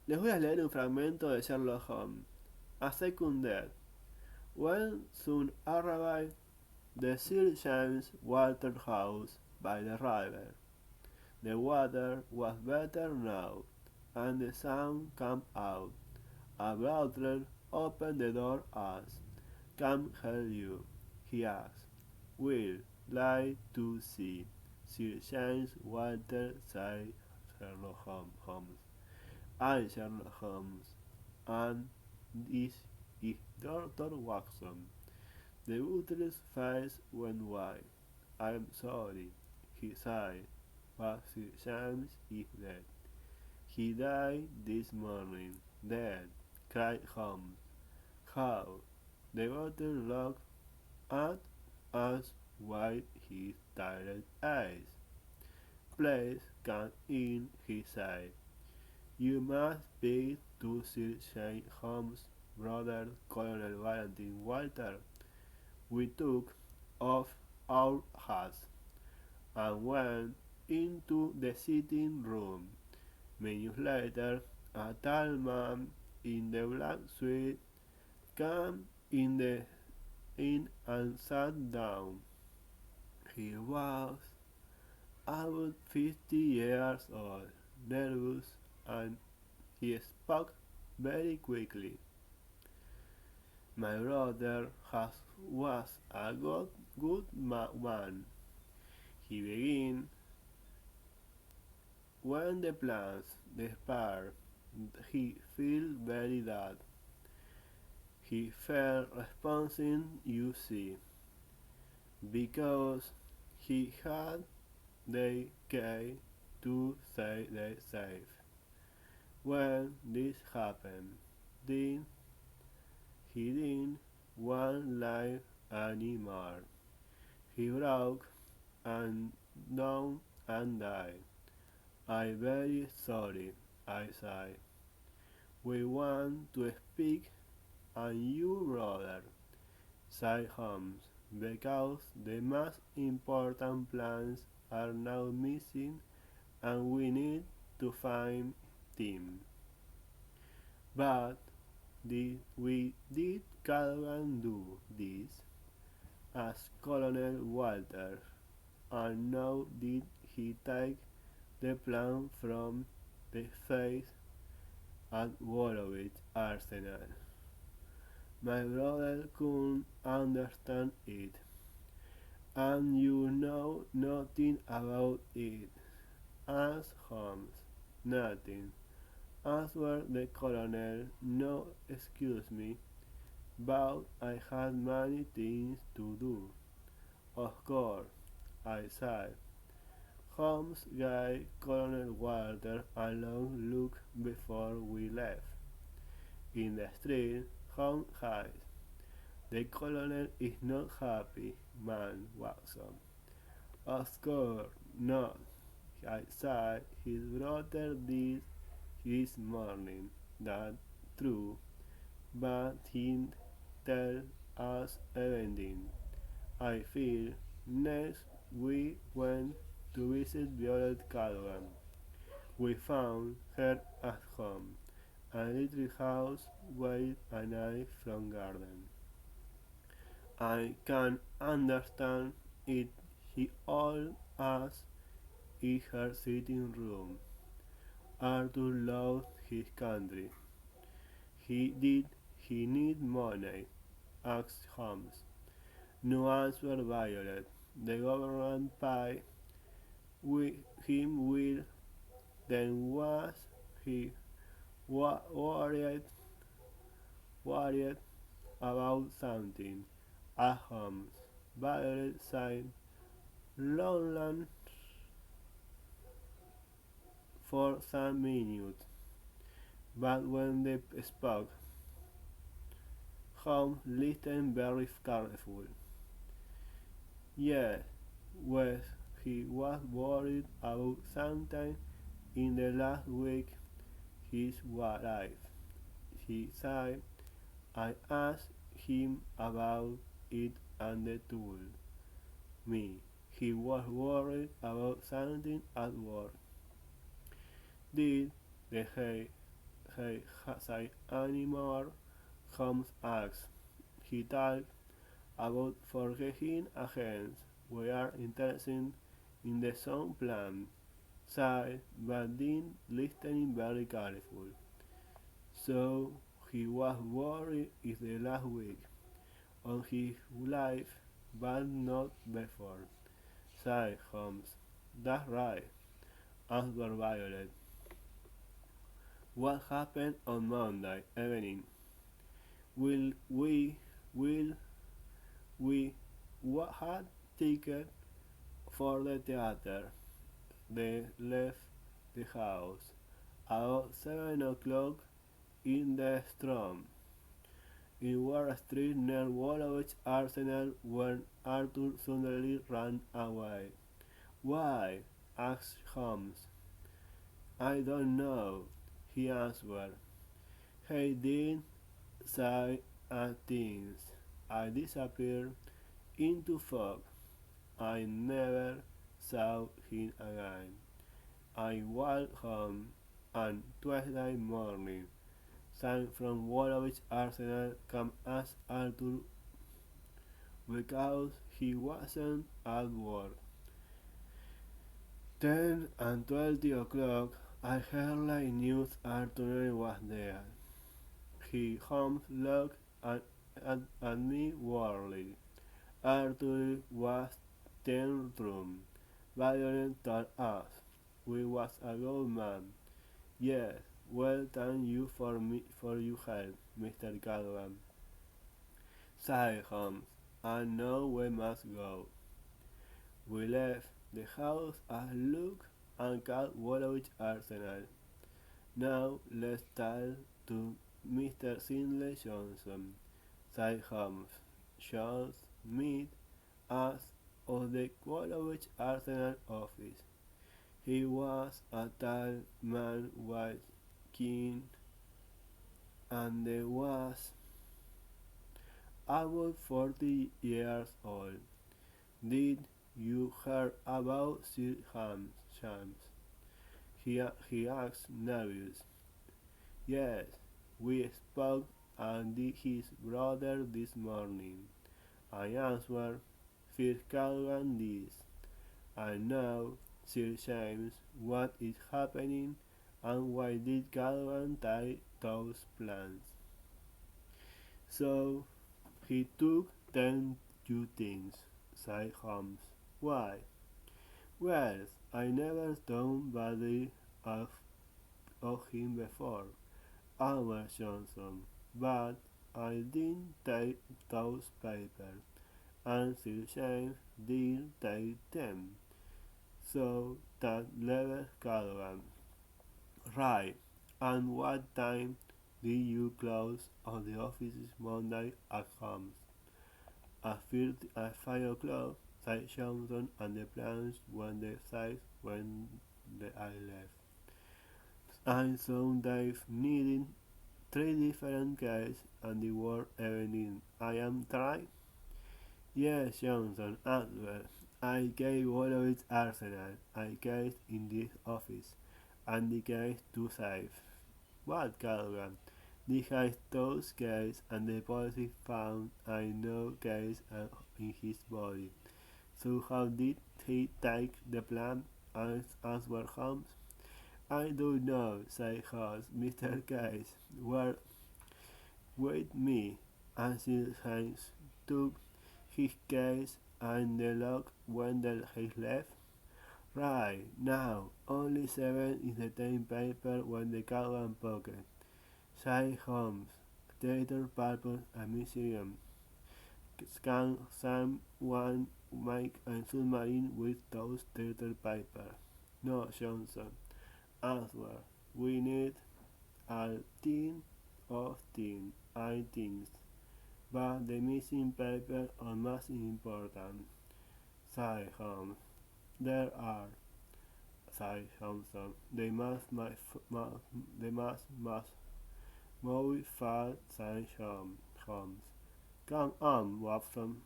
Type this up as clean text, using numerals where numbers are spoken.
Les voy a leer un fragmento de Sherlock Holmes. A second death. When soon arrived the Sir James Walter house by the river. The water was better now, and the sun came out. A butler opened the door asked, "Can help you?" he asked. "Will like to see Sir James Walter," said Sherlock Holmes. "I, Sherlock Holmes, and this is Dr. Watson." The butler's face went white. "I'm sorry," he said, "but Sir James is dead." "He died this morning." "Dead!" cried Holmes. "How?" The butler looked at us with his tired eyes. "Please come in," he said. "You must speak to Sir James Holmes' brother, Colonel Valentine Walter." We took off our hats and went into the sitting room. Minutes later, a tall man in the black suit came in and sat down. He was about 50 years old, nervous, and he spoke very quickly. "My brother was a good man," he began, "when the plans despaired. He felt very bad. He felt responsible, you see, because he had the key to the safe. When this happened, then he didn't want life anymore. He broke and down and died. I'm very sorry," I said. "We want to speak and you, brother," said Holmes, "because the most important plans are now missing and we need to find them." "But did Callaghan do this?" asked Colonel Walter. "And now did he take the plan from the safe at Woolwich Arsenal?" My brother couldn't understand it. "And you know nothing about it?" asked Holmes. "Nothing," answered the colonel. "No, excuse me, but I had many things to do." "Of course," I said. Holmes gave Colonel Walter a long look before we left. In the street, Holmes said, "The colonel is not happy, man, Watson." "Of course not," I said. "His brother did this morning. That's true, but he tell us everything. I feel next we went to visit Violet Callaghan. We found her at home, a little house with a nice front garden. I can understand it. She all us in her sitting room. Arthur loved his country." Did he need money?" asked Holmes. "No," answered Violet. "The government paid him well. Then was he worried about something?" asked Holmes. Violet sighed long for some minutes, but when they spoke, Holmes listened very careful. "Yes, well, he was worried about something in the last week his wife," he said. "I asked him about it and he told me he was worried about something at work." "Did he he say any more? Holmes asked. He talked about forgetting again. We are interested in the sound plan, said, but then listening very careful. So he was worried in the last week of his life, but not before, said Holmes. That's right, answered Violet. What happened on Monday evening? Will will we had ticket for the theater. They left the house about 7 o'clock in the Strand, in Wall Street near Woolwich Arsenal, when Arthur suddenly ran away. Why? Asked Holmes. I don't know, he answered. He didn't say a thing. I disappeared into fog. I never saw him again. I walked home on Tuesday morning. Sam from Woolwich Arsenal came as Arthur because he wasn't at work. 10 and 20 o'clock, I hardly knew Arthur was there. He Holmes looked at me warily. Arthur was 10 room. Violet told us. We was a good man. Yes, well thank you for your help, Mr. Callaghan, said Holmes. And now we must go. We left the house at Luke and called Woolwich Arsenal. Now let's talk to Mr. Sidney Johnson, said Holmes. Jones meet us at the Woolwich Arsenal office. He was a tall man with keen and was about 40 years old. Did you hear about Sir James? He asked nervous. Yes, we spoke and his brother this morning. I answered. First Calvin this. I know, Sir James, what is happening and why did Calvin take those plans. So he took 10 you things, said Holmes. Why? Well, I never thought badly of him before, Albert Johnson, but I didn't take those papers, and Sir James didn't take them. So that left Callaghan. Right. And what time did you close of the offices Monday at Holmes? At 5 o'clock, said Johnson, and the plans when the size when I left. I saw Dave needing 3 different keys and the word evening. I am right? Yes, Johnson answered. I gave Woolwich Arsenal a case in this office, and the case to safe. What, Callaghan? He has those keys, and the police found a no case in his body. So how did he take the plan? Answered Holmes. I don't know, said Holmes. Mr. Case were with me, and Sir James took his case and the lock when he left. Right, now, only 7 is the time paper when the Calvin pocket. Said Holmes, theater purpose a museum. Can someone make a submarine with those theater paper? No, Johnson answered. We need a tin of tin, I think. But the missing paper are most important, said Holmes. There are, said Johnson. They must move fast, said Holmes. Come on, Watson.